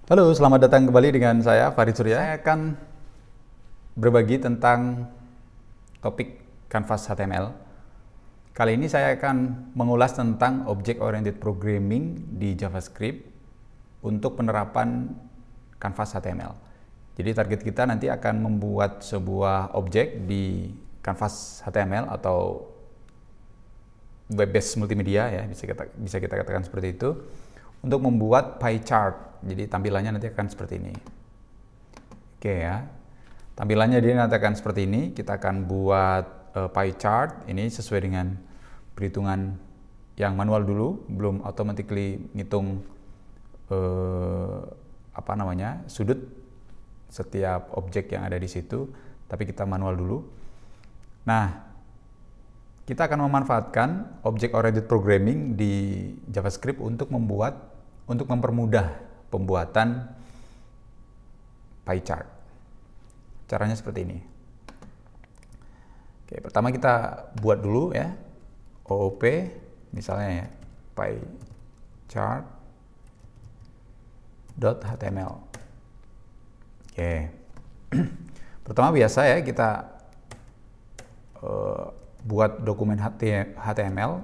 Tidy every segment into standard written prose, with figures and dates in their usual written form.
Halo, selamat datang kembali dengan saya Farid Surya. Saya akan berbagi tentang topik Canvas HTML. Kali ini saya akan mengulas tentang Object Oriented Programming di JavaScript untuk penerapan Canvas HTML. Jadi target kita nanti akan membuat sebuah objek di Canvas HTML atau web-based multimedia, ya bisa kita katakan seperti itu, untuk membuat pie chart. Jadi tampilannya nanti akan seperti ini. Oke ya, tampilannya dia nanti akan seperti ini. Kita akan buat pie chart ini sesuai dengan perhitungan yang manual dulu, belum automatically ngitung sudut setiap objek yang ada di situ, tapi kita manual dulu. Nah, kita akan memanfaatkan Object Oriented Programming di JavaScript untuk mempermudah pembuatan pie chart. Caranya seperti ini. Oke, pertama kita buat dulu ya OOP, misalnya ya, pie chart.html. Oke. Pertama biasa ya kita buat dokumen HTML,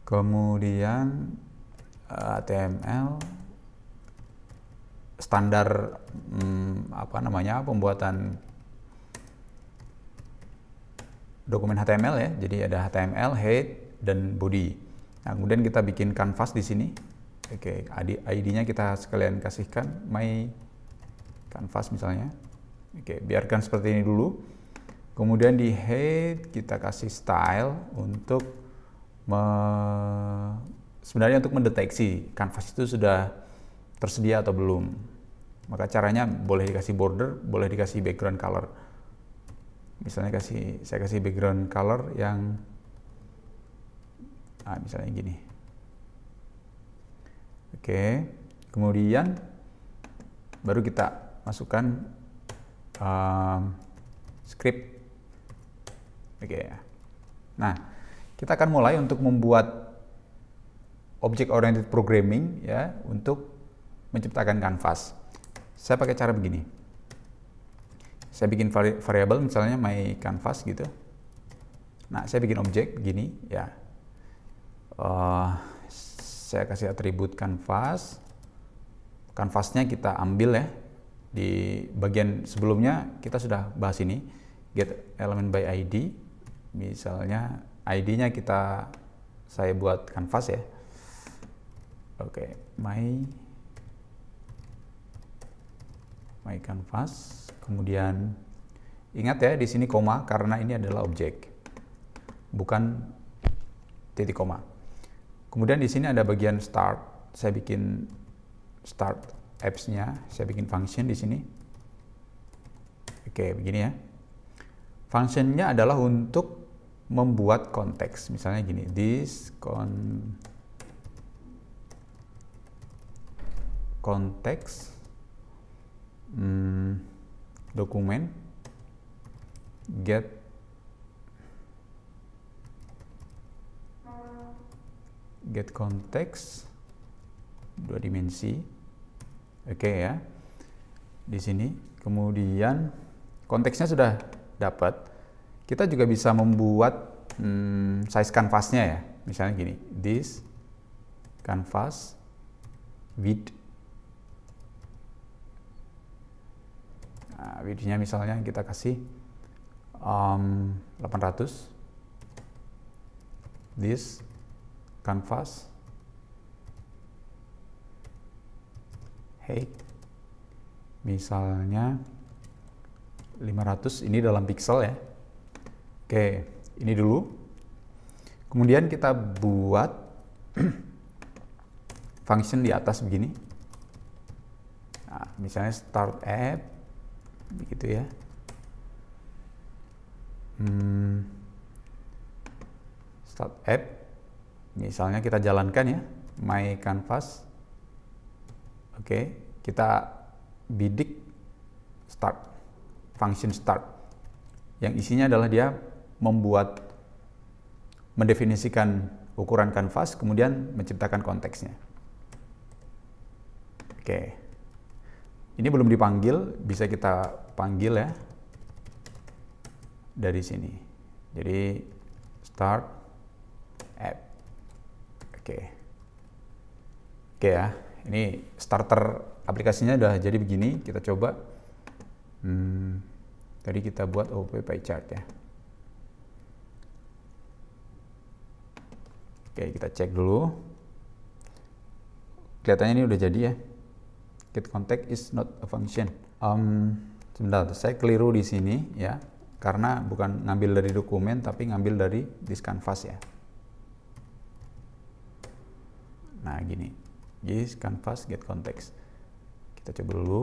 kemudian HTML standar pembuatan dokumen HTML ya. Jadi ada HTML, head, dan body. Nah, kemudian kita bikin canvas di sini. Oke, ID-nya kita sekalian kasihkan my canvas misalnya. Oke, biarkan seperti ini dulu. Kemudian di head kita kasih style untuk sebenarnya untuk mendeteksi canvas itu sudah tersedia atau belum. Maka caranya boleh dikasih border, boleh dikasih background color. Misalnya saya kasih background color yang misalnya gini. Oke, kemudian baru kita masukkan script. Oke. Nah, kita akan mulai untuk membuat Object Oriented Programming ya untuk menciptakan canvas. Saya pakai cara begini. Saya bikin variabel misalnya my canvas gitu. Nah, saya bikin objek begini ya. Saya kasih atribut canvas. Canvasnya kita ambil ya. Di bagian sebelumnya kita sudah bahas ini, get element by ID. Misalnya ID-nya saya buat canvas ya. Oke, my canvas. Kemudian ingat ya di sini koma karena ini adalah objek, bukan titik koma. Kemudian di sini ada bagian start. Saya bikin start apps-nya, saya bikin function di sini. Oke, begini ya. Functionnya adalah untuk membuat konteks. Misalnya gini, this konteks dokumen get konteks 2 dimensi. Oke ya, di sini. Kemudian konteksnya sudah dapat. Kita juga bisa membuat size canvasnya ya. Misalnya gini, this canvas width. Nah, width-nya misalnya kita kasih 800. This canvas height misalnya 500, ini dalam pixel ya. Oke, ini dulu. Kemudian kita buat function di atas begini. Nah, misalnya start app begitu ya. Start app misalnya kita jalankan ya, my canvas. Oke, kita bidik start, function start, yang isinya adalah dia mendefinisikan ukuran kanvas, kemudian menciptakan konteksnya. Oke. Ini belum dipanggil, bisa kita panggil ya dari sini. Jadi start app. Oke. Oke ya. Ini starter aplikasinya udah jadi begini. Kita coba. Tadi kita buat OP pie chart ya. Oke, kita cek dulu. Kelihatannya ini udah jadi ya. Get contact is not a function. Sebentar, saya keliru di sini ya, karena bukan ngambil dari dokumen tapi ngambil dari this canvas ya. Nah gini, this canvas get context. Kita coba dulu.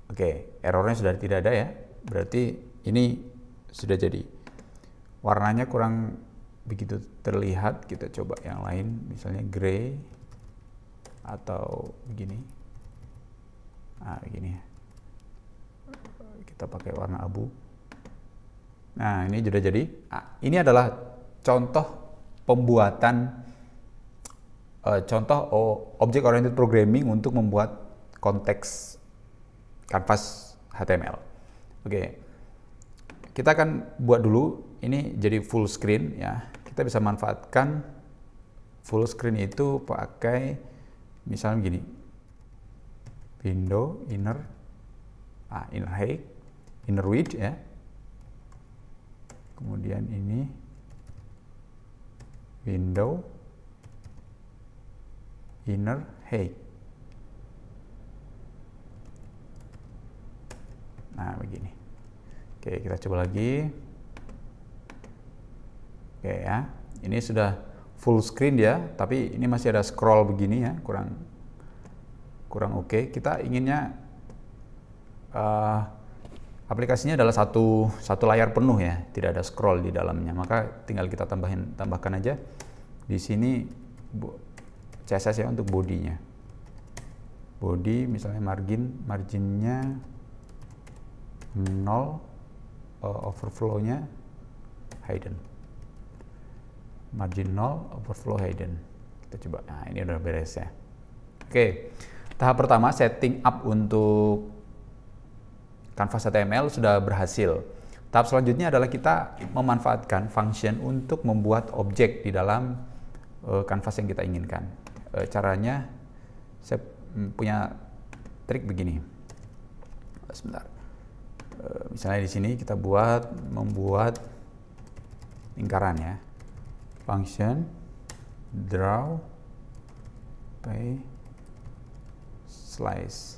Oke, errornya sudah tidak ada ya. Berarti ini sudah jadi. Warnanya kurang begitu terlihat. Kita coba yang lain, misalnya gray atau begini. Nah, begini ya. Kita pakai warna abu. Nah, ini sudah jadi. Ini adalah contoh pembuatan contoh object oriented programming untuk membuat konteks kanvas HTML. Oke. Kita akan buat dulu ini jadi full screen ya. Kita bisa manfaatkan full screen itu pakai misalnya begini. Window inner height, inner width ya. Kemudian ini window inner height. Nah, begini. Oke, kita coba lagi. Oke ya. Ini sudah full screen ya, tapi ini masih ada scroll begini ya, kurang oke. Kita inginnya aplikasinya adalah satu layar penuh ya, tidak ada scroll di dalamnya. Maka tinggal kita tambahkan aja di sini CSS ya untuk bodinya. Body misalnya marginnya 0, overflow-nya hidden. Margin 0, overflow hidden. Kita coba. Nah, ini udah beres ya. Oke. Tahap pertama, setting up untuk kanvas HTML sudah berhasil. Tahap selanjutnya adalah kita memanfaatkan function untuk membuat objek di dalam kanvas yang kita inginkan. Caranya, saya punya trik begini. Sebentar. Misalnya di sini kita membuat lingkaran ya. Function draw by slice.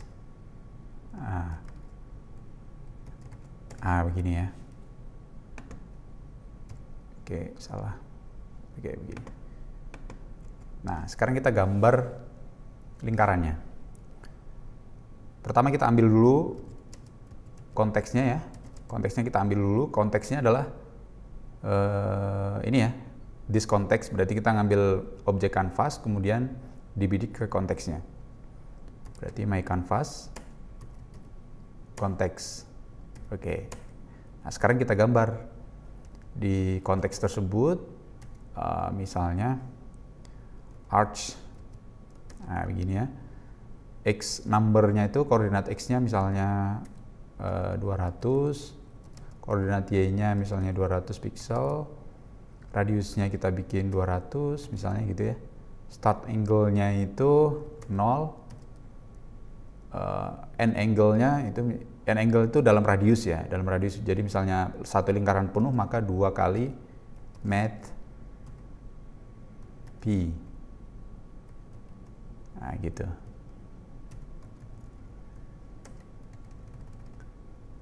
Begini ya. Oke, salah. Oke, begini. Nah, sekarang kita gambar lingkarannya. Pertama kita ambil dulu konteksnya ya. Konteksnya kita ambil dulu. Konteksnya adalah ini ya. This context, berarti kita ngambil objek kanvas, kemudian dibidik ke konteksnya. Berarti my canvas konteks. Oke. Nah, sekarang kita gambar di konteks tersebut, misalnya arch. Nah, begini ya. X numbernya itu koordinat X-nya misalnya 200, koordinat Y-nya misalnya 200 pixel, radiusnya kita bikin 200 misalnya gitu ya. Start angle-nya itu 0, end angle-nya itu, end angle itu dalam radius ya, dalam radius. Jadi misalnya satu lingkaran penuh maka 2 kali mat P. Nah, gitu.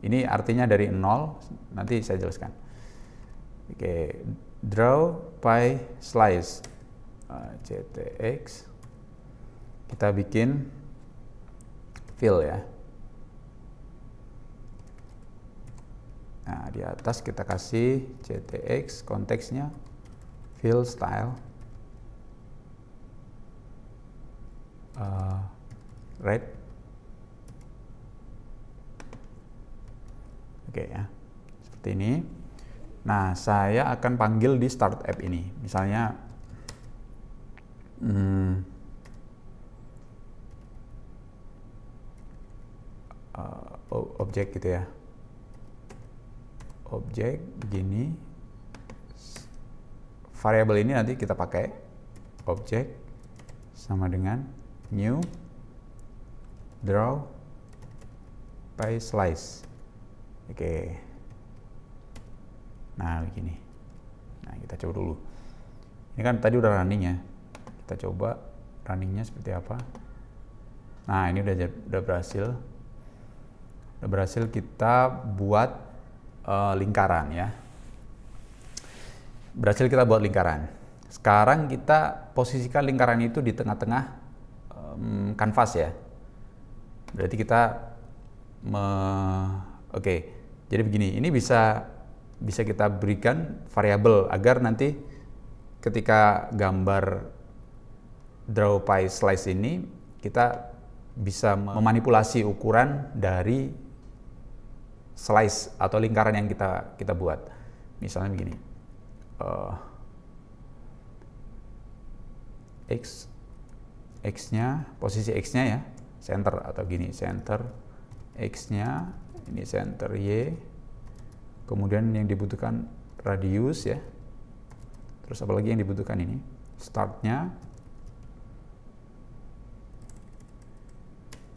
Ini artinya dari 0, nanti saya jelaskan. Oke, draw by slice. CTX. Kita bikin fill ya. Nah, di atas kita kasih CTX, konteksnya fill style red. Oke ya, seperti ini. Nah, saya akan panggil di start app ini. Misalnya objek gitu ya. Objek begini. Variabel ini nanti kita pakai objek sama dengan new draw by slice. Oke. Nah, begini. Nah, kita coba dulu. Ini kan tadi udah running ya. Kita coba runningnya seperti apa. Nah, ini udah berhasil. Udah berhasil kita buat lingkaran ya. Berhasil kita buat lingkaran. Sekarang kita posisikan lingkaran itu di tengah-tengah kanvas ya. Berarti kita oke. Jadi begini, ini bisa kita berikan variabel agar nanti ketika gambar draw by slice ini kita bisa memanipulasi ukuran dari slice atau lingkaran yang kita buat. Misalnya begini, x-nya, posisi x-nya ya, center atau gini, center x-nya, ini center y, kemudian yang dibutuhkan radius ya, terus apalagi yang dibutuhkan ini, startnya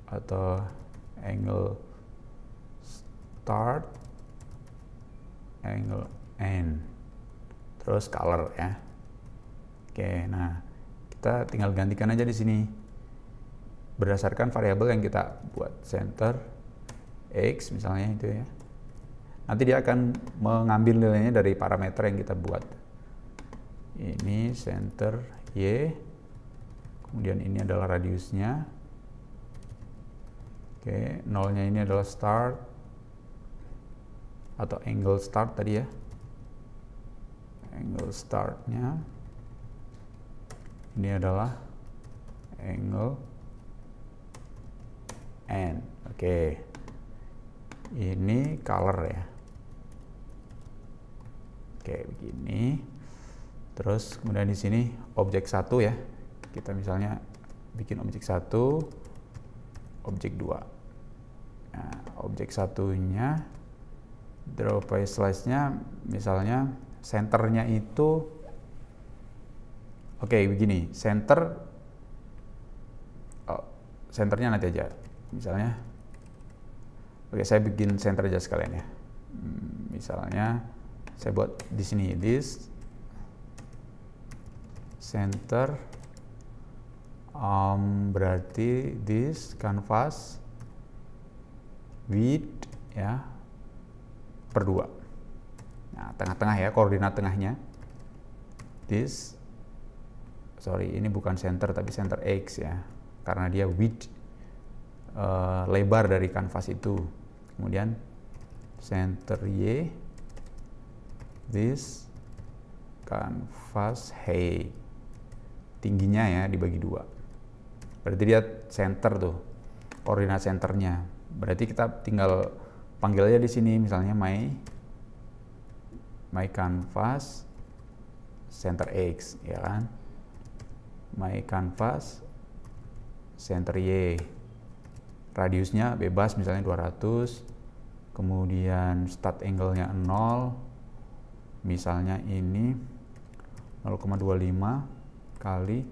atau angle start, angle end, terus color ya. Oke, nah kita tinggal gantikan aja di sini berdasarkan variabel yang kita buat, center x misalnya itu ya. Nanti dia akan mengambil nilainya dari parameter yang kita buat. Ini center y, kemudian ini adalah radiusnya. Oke, nolnya ini adalah start atau angle start tadi ya. Angle startnya. Ini adalah angle end. Oke. Ini color ya. Oke, begini. Terus kemudian di sini objek 1 ya. Kita misalnya bikin objek 1, objek 2. Nah, objek satunya draw by slice-nya misalnya centernya itu oke, begini, centernya nanti aja misalnya. Oke, saya bikin center aja sekalian ya. Misalnya saya buat di sini this center, berarti this canvas width ya per 2. Nah, tengah-tengah ya, koordinat tengahnya. This, sorry, ini bukan center tapi center X ya, karena dia width, lebar dari kanvas itu. Kemudian center Y, this canvas height, tingginya ya dibagi 2. Berarti dia center tuh, koordinat centernya. Berarti kita tinggal panggil aja di sini misalnya my canvas center X ya kan, my canvas center Y, radiusnya bebas misalnya 200, kemudian start angle-nya 0, misalnya ini 0,25 kali,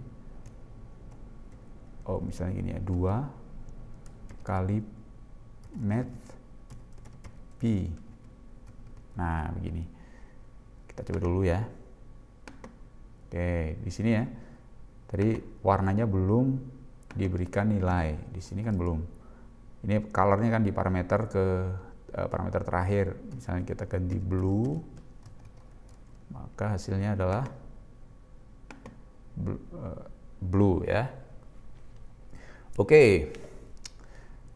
misalnya gini ya, 2 kali math P. Nah, begini. Kita coba dulu ya. Oke, di sini ya. Tadi warnanya belum diberikan nilai. Di sini kan belum. Ini colornya kan di parameter parameter terakhir. Misalnya kita ganti blue, maka hasilnya adalah blue ya. Oke.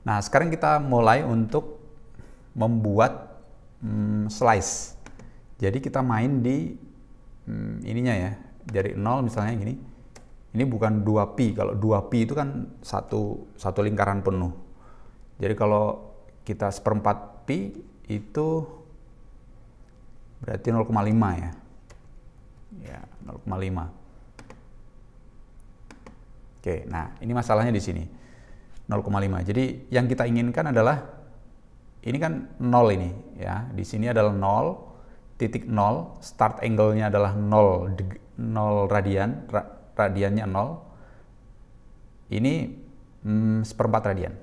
Nah, sekarang kita mulai untuk membuat slice. Jadi kita main di ininya ya, dari 0 misalnya gini. Ini bukan 2pi. Kalau 2pi itu kan satu lingkaran penuh. Jadi kalau kita 1/4 pi itu berarti 0,5 ya. Ya, 0,5. Oke, nah ini masalahnya di sini. 0,5. Jadi yang kita inginkan adalah ini kan 0 ini ya. Di sini adalah 0, titik 0, start angle-nya adalah 0 radian, radiannya 0. Ini seperempat radian.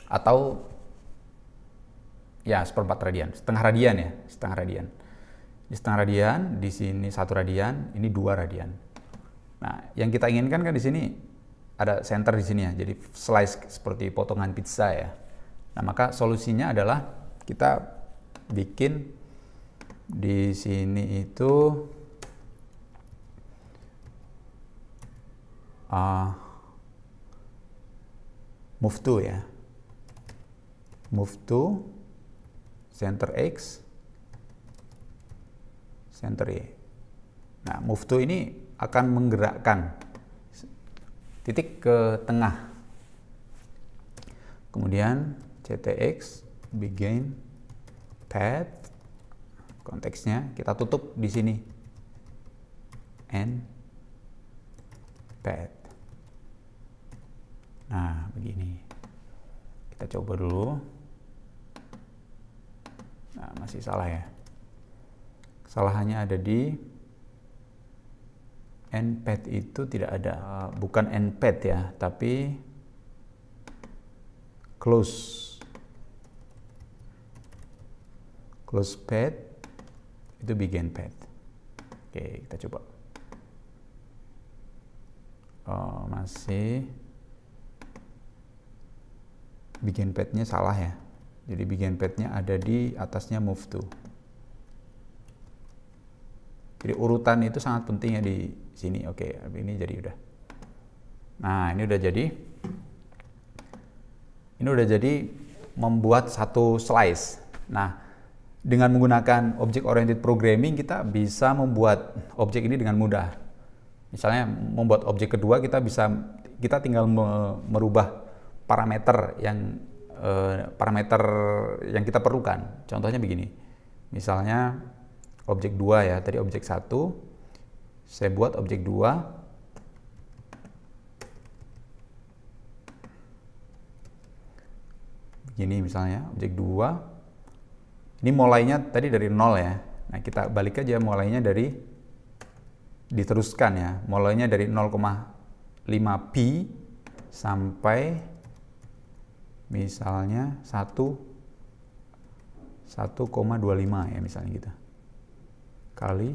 Atau ya seperempat radian, setengah radian ya, setengah radian. Di setengah radian, di sini 1 radian, ini 2 radian. Nah, yang kita inginkan kan di sini ada center di sini ya, jadi slice seperti potongan pizza ya. Nah, maka solusinya adalah kita bikin di sini itu move to ya, move to center X, center Y. Nah, move to ini akan menggerakkan titik ke tengah. Kemudian CTX begin path, konteksnya kita tutup di sini end path. Nah, begini. Kita coba dulu. Nah, masih salah ya. Kesalahannya ada di end path itu tidak ada. Bukan end path ya, tapi close path itu begin path. Oke, kita coba. Oh, masih begin path-nya salah ya. Jadi begin path-nya ada di atasnya move to. Jadi urutan itu sangat penting ya di sini. Oke, ini jadi udah. Nah, ini udah jadi. Ini udah jadi membuat satu slice. Nah, dengan menggunakan object oriented programming kita bisa membuat objek ini dengan mudah. Misalnya membuat objek kedua kita tinggal merubah parameter yang kita perlukan. Contohnya begini. Misalnya objek 2 ya, tadi objek 1. Saya buat objek 2. Begini misalnya, objek 2. Ini mulainya tadi dari 0 ya. Nah, kita balik aja mulainya dari diteruskan ya. Mulainya dari 0,5 pi sampai misalnya 1,25 ya misalnya gitu. Kali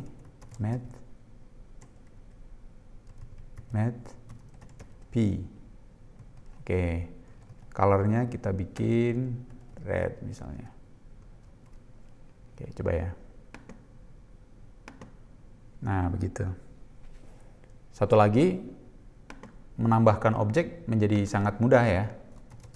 math pi. Oke. Colornya kita bikin red misalnya. Oke, coba ya. Nah, begitu. Satu lagi, menambahkan objek menjadi sangat mudah ya.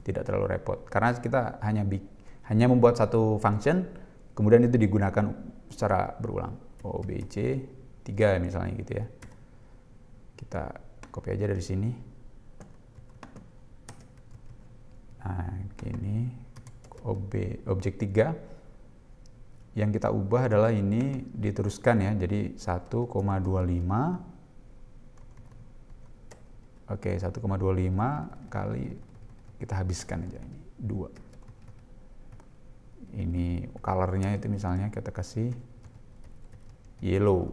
Tidak terlalu repot. Karena kita hanya membuat satu function, kemudian itu digunakan secara berulang. OBJ 3 misalnya gitu ya. Kita copy aja dari sini. Nah, ini objek 3. Yang kita ubah adalah ini diteruskan ya, jadi 1,25. Oke, 1,25 kali kita habiskan aja ini 2. Ini colornya itu misalnya kita kasih yellow.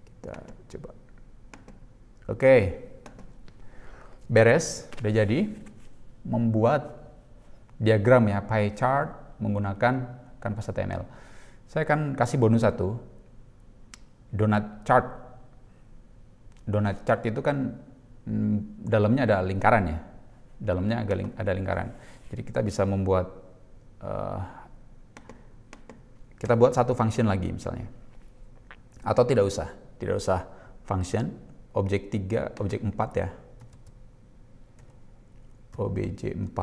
Kita coba. Oke. Beres, udah jadi membuat diagram ya, pie chart menggunakan Canvas HTML. Saya akan kasih bonus 1. Donut chart. Donut chart itu kan dalamnya ada lingkaran ya. Dalamnya ada lingkaran. Jadi kita bisa membuat kita buat satu function lagi misalnya. Atau tidak usah function, objek 3, objek 4 ya. OBJ 4.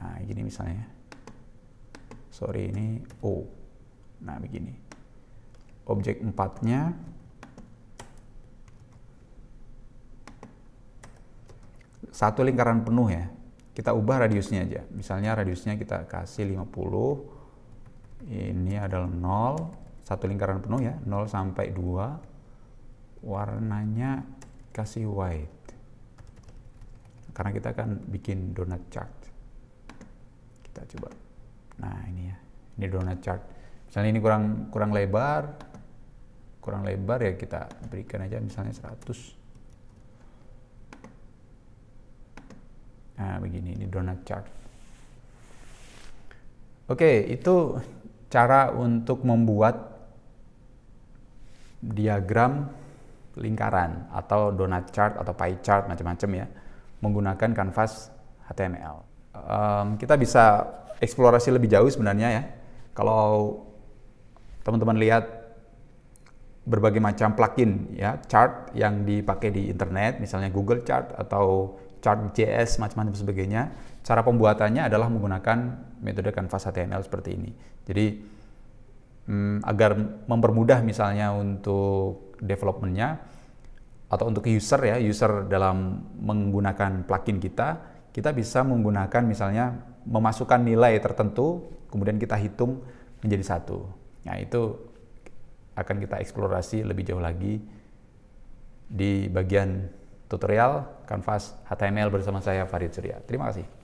Nah, gini misalnya. Sorry, ini O. Nah, begini. Objek 4-nya satu lingkaran penuh ya. Kita ubah radiusnya aja. Misalnya radiusnya kita kasih 50. Ini adalah 0. Satu lingkaran penuh ya. 0 sampai 2. Warnanya kasih white. Karena kita akan bikin donut chart. Kita coba. Nah, ini ya. Ini donut chart. Misalnya ini kurang lebar ya, kita berikan aja misalnya 100. Nah, begini, ini donut chart. Oke, itu cara untuk membuat diagram lingkaran atau donut chart atau pie chart macam-macam ya, menggunakan kanvas HTML. Kita bisa eksplorasi lebih jauh sebenarnya ya. Kalau teman-teman lihat berbagai macam plugin ya, chart yang dipakai di internet, misalnya Google Chart atau Chart.js macam-macam sebagainya, cara pembuatannya adalah menggunakan metode kanvas HTML seperti ini. Jadi agar mempermudah misalnya untuk developmentnya atau untuk user ya, user dalam menggunakan plugin kita bisa menggunakan misalnya memasukkan nilai tertentu, kemudian kita hitung menjadi satu. Nah, itu akan kita eksplorasi lebih jauh lagi di bagian tutorial kanvas HTML bersama saya Farid Surya. Terima kasih.